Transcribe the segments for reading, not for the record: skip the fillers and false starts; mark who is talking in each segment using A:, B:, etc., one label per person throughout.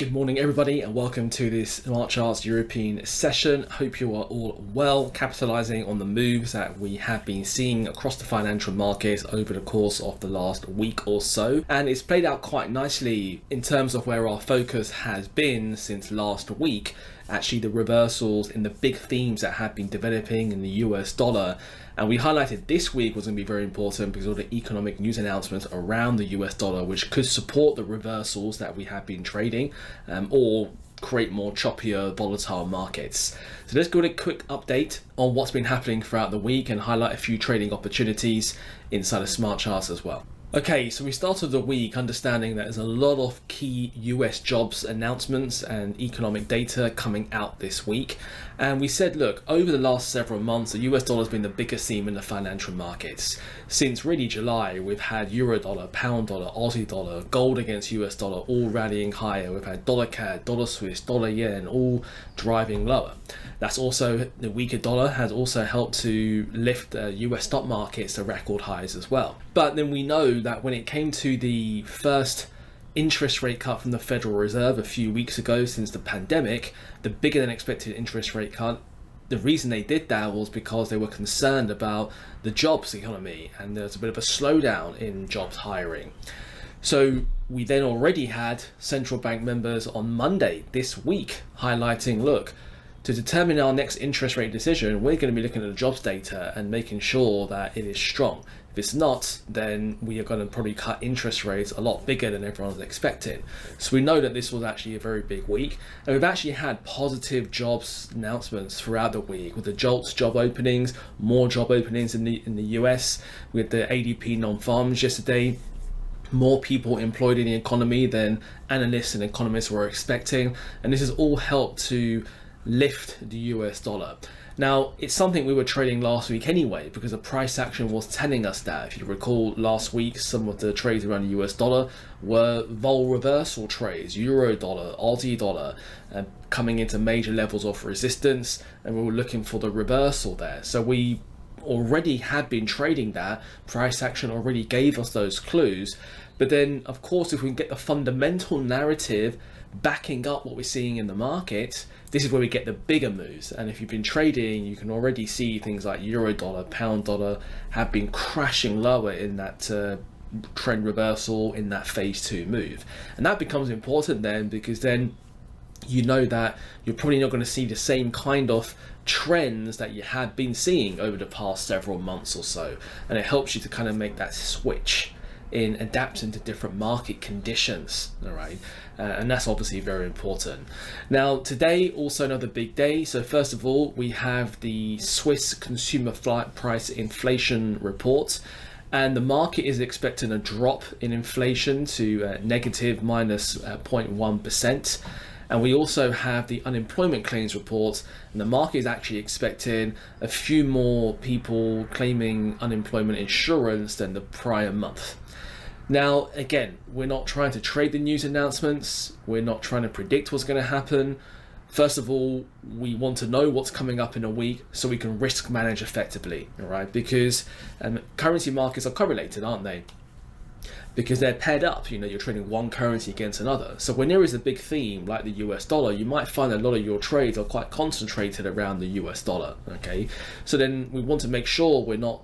A: Good morning everybody and welcome to this Smart Charts European session. Hope you are all well, capitalizing on the moves that we have been seeing across the financial markets over the course of the last week or so. And it's played out quite nicely in terms of where our focus has been since last week. Actually, the reversals in the big themes that have been developing in the US dollar. And we highlighted this week was going to be very important because of the economic news announcements around the US dollar, which could support the reversals that we have been trading or create more choppier, volatile markets. So let's go to a quick update on what's been happening throughout the week and highlight a few trading opportunities inside of Smart Charts as well. Okay, so we started the week understanding that there's a lot of key US jobs announcements and economic data coming out this week. And we said, look, over the last several months, the US dollar has been the biggest theme in the financial markets. Since really July, we've had Euro dollar, pound dollar, Aussie dollar, gold against US dollar, all rallying higher. We've had dollar CAD, dollar Swiss, dollar yen, all driving lower. That's also, the weaker dollar has also helped to lift US stock markets to record highs as well. But then we know that when it came to the first interest rate cut from the Federal Reserve a few weeks ago since the pandemic, the bigger than expected interest rate cut, the reason they did that was because they were concerned about the jobs economy and there's a bit of a slowdown in jobs hiring. So we then already had central bank members on Monday this week highlighting, look, to determine our next interest rate decision, we're going to be looking at the jobs data and making sure that it is strong. If it's not, then we are going to probably cut interest rates a lot bigger than everyone was expecting. So we know that this was actually a very big week. And we've actually had positive jobs announcements throughout the week with the JOLTS job openings, more job openings in the US, with the ADP non-farms yesterday. More people employed in the economy than analysts and economists were expecting. And this has all helped to lift the US dollar. Now, it's something we were trading last week anyway, because the price action was telling us that. If you recall last week, some of the trades around the US dollar were vol reversal trades, Euro dollar, Aussie dollar, coming into major levels of resistance, and we were looking for the reversal there. So we already had been trading that. Price action already gave us those clues. But then, of course, if we can get the fundamental narrative backing up what we're seeing in the market, this is where we get the bigger moves. And if you've been trading, you can already see things like Euro dollar, pound dollar have been crashing lower in that trend reversal, in that phase 2 move. And that becomes important then, because then you know that you're probably not going to see the same kind of trends that you have been seeing over the past several months or so. And it helps you to kind of make that switch in adapting to different market conditions, all right? And that's obviously very important. Now, today, also another big day. So first of all, we have the Swiss consumer price inflation report, and the market is expecting a drop in inflation to negative minus 0.1%. And we also have the unemployment claims report, and the market is actually expecting a few more people claiming unemployment insurance than the prior month. Now, again, we're not trying to trade the news announcements. We're not trying to predict what's going to happen. First of all, we want to know what's coming up in a week so we can risk manage effectively, all right? Because currency markets are correlated, aren't they? Because they're paired up, you're trading one currency against another. So when there is a big theme like the US dollar, you might find a lot of your trades are quite concentrated around the US dollar, okay? So then we want to make sure we're not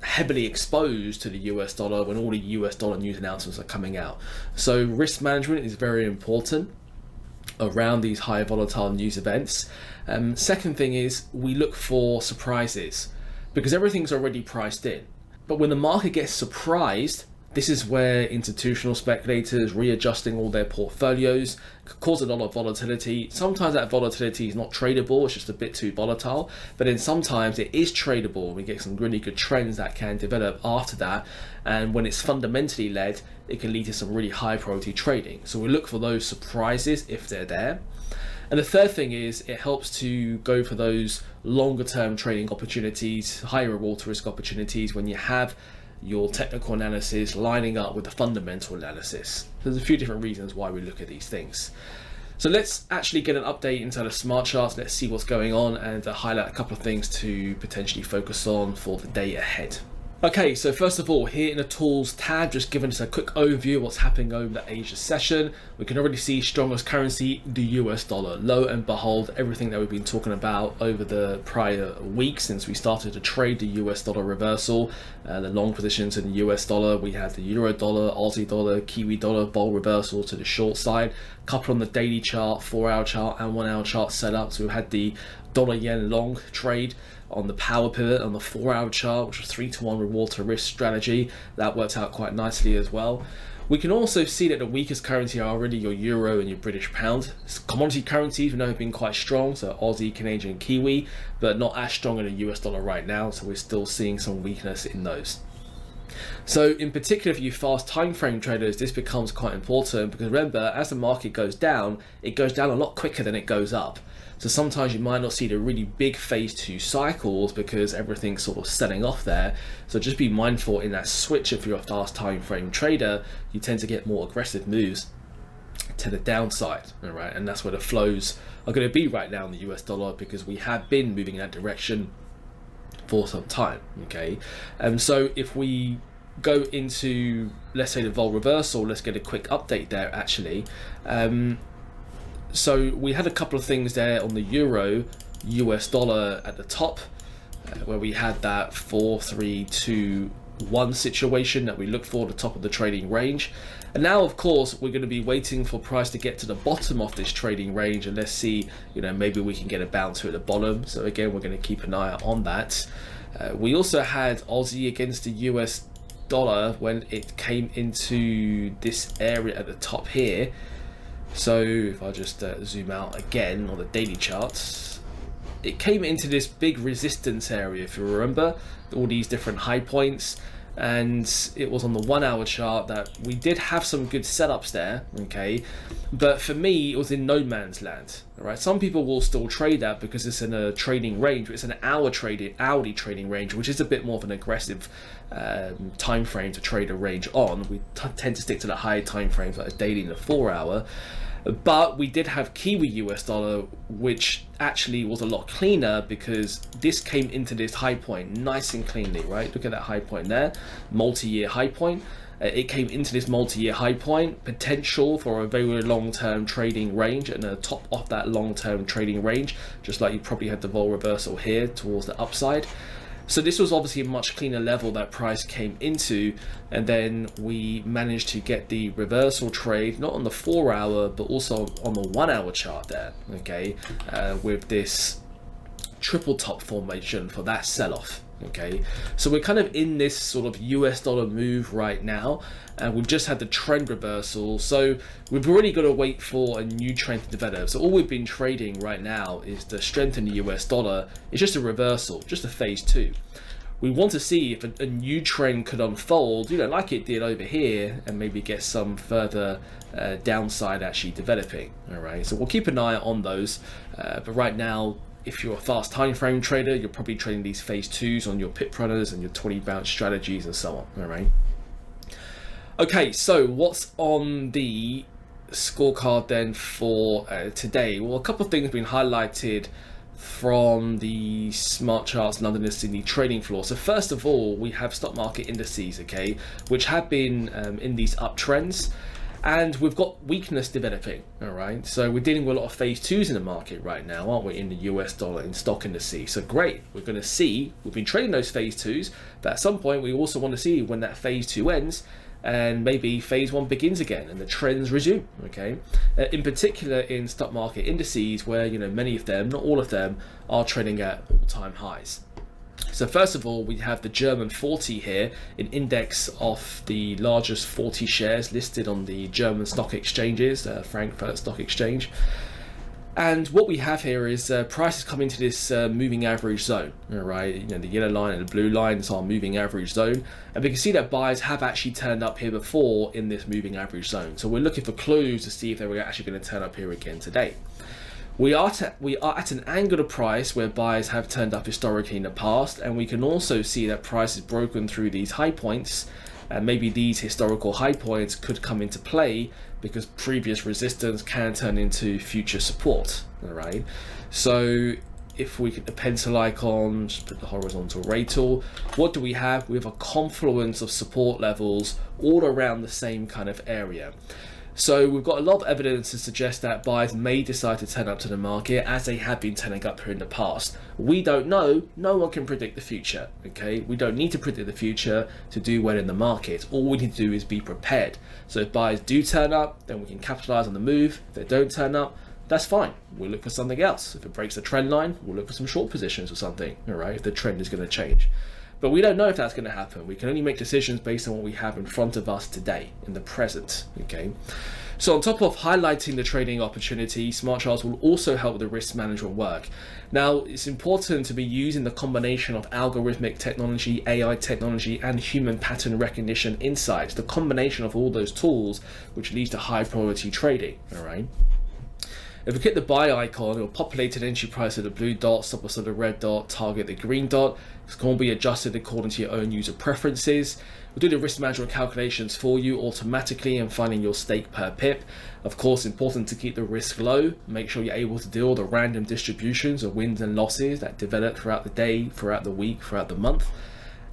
A: heavily exposed to the US dollar when all the US dollar news announcements are coming out. So risk management is very important around these high volatile news events. Second thing is we look for surprises, because everything's already priced in. But when the market gets surprised, this is where institutional speculators readjusting all their portfolios could cause a lot of volatility. Sometimes that volatility is not tradable, it's just a bit too volatile, but then sometimes it is tradable. We get some really good trends that can develop after that, and when it's fundamentally led, it can lead to some really high priority trading. So we look for those surprises if they're there. And the third thing is it helps to go for those longer term trading opportunities, higher reward to risk opportunities when you have your technical analysis lining up with the fundamental analysis. There's a few different reasons why we look at these things. So let's actually get an update into the smart charts. Let's see what's going on and highlight a couple of things to potentially focus on for the day ahead. Okay, so first of all, here in the tools tab, just giving us a quick overview of what's happening over the Asia session. We can already see strongest currency, the US dollar. Lo and behold, everything that we've been talking about over the prior week since we started to trade the US dollar reversal, the long positions in the US dollar. We had the Euro dollar, Aussie dollar, Kiwi dollar, vol reversal to the short side. Couple on the daily chart, 4-hour chart and 1-hour chart set up. So we had the dollar yen long trade on the power pivot on the 4-hour chart, which was 3-to-1 reward to risk strategy. That worked out quite nicely as well. We can also see that the weakest currency are already your euro and your British pound. Commodity currencies we know have been quite strong, so Aussie, Canadian, Kiwi, but not as strong in the US dollar right now, so we're still seeing some weakness in those. So in particular for you fast time frame traders, this becomes quite important because remember, as the market goes down, it goes down a lot quicker than it goes up. So sometimes you might not see the really big phase 2 cycles because everything's sort of selling off there. So just be mindful in that switch. If you're a fast time frame trader, you tend to get more aggressive moves to the downside, all right? And that's where the flows are going to be right now in the US dollar because we have been moving in that direction for some time, okay? So if we go into, let's say, the vol reversal, let's get a quick update there actually. So we had a couple of things there on the euro US dollar at the top where we had that 4-3-2-1 situation that we look for at the top of the trading range. And now of course we're going to be waiting for price to get to the bottom of this trading range, and let's see, you know, maybe we can get a bounce at the bottom. So again, we're going to keep an eye out on that. We also had Aussie against the US dollar when it came into this area at the top here. So if I just zoom out again on the daily charts, it came into this big resistance area, if you remember, all these different high points, and it was on the 1-hour chart that we did have some good setups there, okay, but for me it was in no man's land. All right, some people will still trade that because it's in a trading range, but it's an hourly trading range, which is a bit more of an aggressive time frame to trade a range on. We tend to stick to the high time frames like a daily and a 4-hour. But we did have Kiwi US dollar, which actually was a lot cleaner because this came into this high point nice and cleanly, right? Look at that high point there, multi-year high point. It came into this multi-year high point, potential for a very long-term trading range, and the top of that long-term trading range, just like you probably had the vol reversal here towards the upside. So this was obviously a much cleaner level that price came into, and then we managed to get the reversal trade, not on the 4-hour, but also on the 1-hour chart there, okay, with this triple top formation for that sell-off. Okay, so we're kind of in this sort of US dollar move right now, and we've just had the trend reversal, so we've already got to wait for a new trend to develop. So all we've been trading right now is the strength in the US dollar. It's just a reversal, just a phase 2. We want to see if a new trend could unfold, you know, like it did over here, and maybe get some further downside actually developing. All right, so we'll keep an eye on those, but right now, if you're a fast time frame trader, you're probably trading these phase 2s on your pip runners and your 20 bounce strategies and so on. All right. Okay, so what's on the scorecard then for today? Well, a couple of things have been highlighted from the Smart Charts London and Sydney trading floor. So first of all, we have stock market indices, okay, which have been in these uptrends. And we've got weakness developing, all right? So we're dealing with a lot of phase 2s in the market right now, aren't we, in the US dollar in stock indices. So great, we're going to see, we've been trading those phase 2s, but at some point we also want to see when that phase 2 ends and maybe phase 1 begins again and the trends resume, okay? In particular in stock market indices where, you know, many of them, not all of them, are trading at all-time highs. So first of all, we have the German 40 here, an index of the largest 40 shares listed on the German stock exchanges, Frankfurt Stock Exchange. And what we have here is prices come into this moving average zone, all right? You know, the yellow line and the blue lines are moving average zone. And we can see that buyers have actually turned up here before in this moving average zone. So we're looking for clues to see if they were actually going to turn up here again today. We are at an angle of price where buyers have turned up historically in the past, and we can also see that price is broken through these high points, and maybe these historical high points could come into play because previous resistance can turn into future support. All right, so if we get the pencil icon, just put the horizontal ray tool, what do we have? We have a confluence of support levels all around the same kind of area. So we've got a lot of evidence to suggest that buyers may decide to turn up to the market as they have been turning up here in the past. We don't know. No one can predict the future. Okay, we don't need to predict the future to do well in the market. All we need to do is be prepared. So if buyers do turn up, then we can capitalize on the move. If they don't turn up, that's fine. We'll look for something else. If it breaks the trend line, we'll look for some short positions or something. All right, if the trend is going to change. But we don't know if that's going to happen. We can only make decisions based on what we have in front of us today, in the present, okay? So on top of highlighting the trading opportunity, smart charts will also help the risk management work. Now, it's important to be using the combination of algorithmic technology, AI technology, and human pattern recognition insights, the combination of all those tools, which leads to high probability trading, all right? If we click the buy icon, it will populate an entry price of the blue dot, stop loss of the red dot, target the green dot. It's going to be adjusted according to your own user preferences. We'll do the risk management calculations for you automatically and finding your stake per pip. Of course, important to keep the risk low. Make sure you're able to deal with the random distributions of wins and losses that develop throughout the day, throughout the week, throughout the month.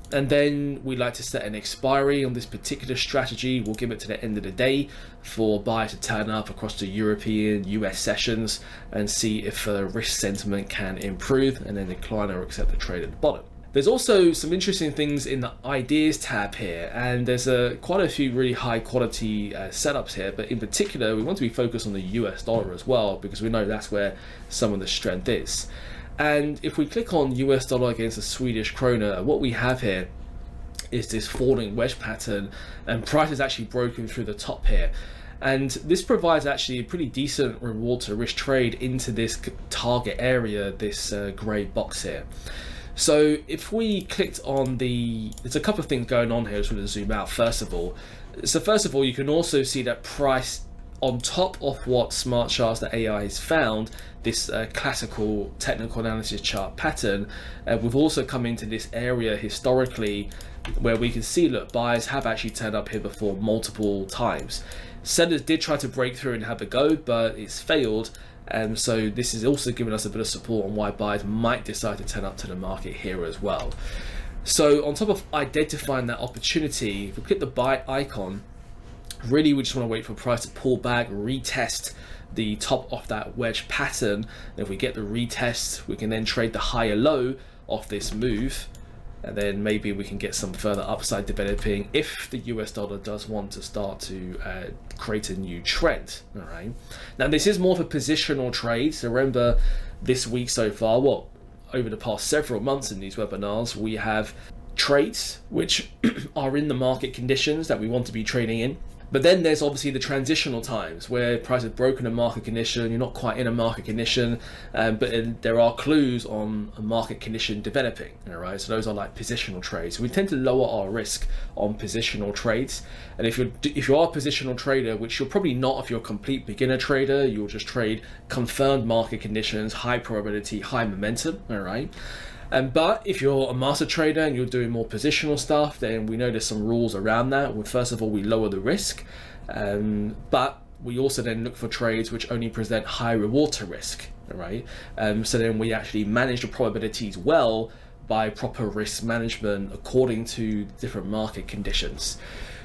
A: And then we like to set an expiry on this particular strategy. We'll give it to the end of the day for buyers to turn up across the European, US sessions and see if risk sentiment can improve, and then decline or accept the trade at the bottom. There's also some interesting things in the ideas tab here, and there's quite a few really high quality setups here, but in particular we want to be focused on the US dollar as well, because we know that's where some of the strength is. And if we click on US dollar against the Swedish krona, what we have here is this falling wedge pattern, and price is actually broken through the top here. And this provides actually a pretty decent reward to risk trade into this target area, this gray box here. So if we clicked on there's a couple of things going on here. I just want to zoom out first of all. So first of all, you can also see that price on top of what smart charts that AI has found, this classical technical analysis chart pattern, we've also come into this area historically where we can see, look, buyers have actually turned up here before multiple times. Sellers did try to break through and have a go, but it's failed. So this is also giving us a bit of support on why buyers might decide to turn up to the market here as well. So on top of identifying that opportunity, if we click the buy icon, really we just want to wait for price to pull back, retest the top of that wedge pattern. And if we get the retest, we can then trade the higher low of this move, and then maybe we can get some further upside developing if the US dollar does want to start to create a new trend. All right, now this is more of a positional trade, so remember this week so far, well, over the past several months in these webinars, we have trades which are in the market conditions that we want to be trading in. But then there's obviously the transitional times where price has broken a market condition, you're not quite in a market condition, but there are clues on a market condition developing, all right? So those are like positional trades. We tend to lower our risk on positional trades. And if you are a positional trader, which you're probably not if you're a complete beginner trader, you'll just trade confirmed market conditions, high probability, high momentum, all right? But if you're a master trader and you're doing more positional stuff, then we know there's some rules around that. Well, first of all, we lower the risk, but we also then look for trades which only present high reward to risk, all right? So then we actually manage the probabilities well by proper risk management according to different market conditions.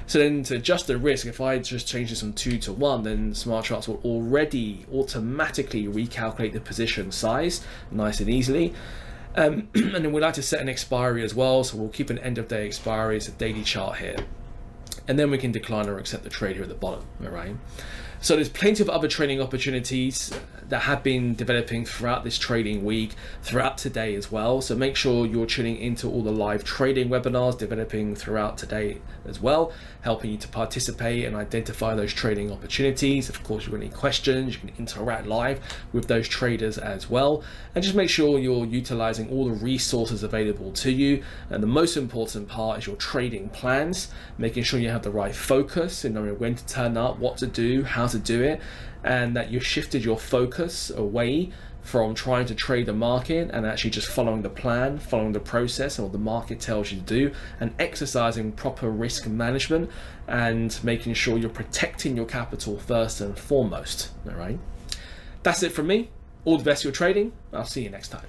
A: So then to adjust the risk, if I just change this from 2 to 1, then smart charts will already automatically recalculate the position size nice and easily. And then we like to set an expiry as well, so we'll keep an end of day expiry as a daily chart here, and then we can decline or accept the trade here at the bottom, all right? So there's plenty of other trading opportunities that have been developing throughout this trading week, throughout today as well. So make sure you're tuning into all the live trading webinars developing throughout today as well, helping you to participate and identify those trading opportunities. Of course, if you've got any questions, you can interact live with those traders as well. And just make sure you're utilizing all the resources available to you. And the most important part is your trading plans, making sure you have the right focus in knowing when to turn up, what to do, how to do it, and that you've shifted your focus away from trying to trade the market and actually just following the plan, following the process and what the market tells you to do, and exercising proper risk management and making sure you're protecting your capital first and foremost. All right, that's it from me. All the best for your trading. I'll see you next time.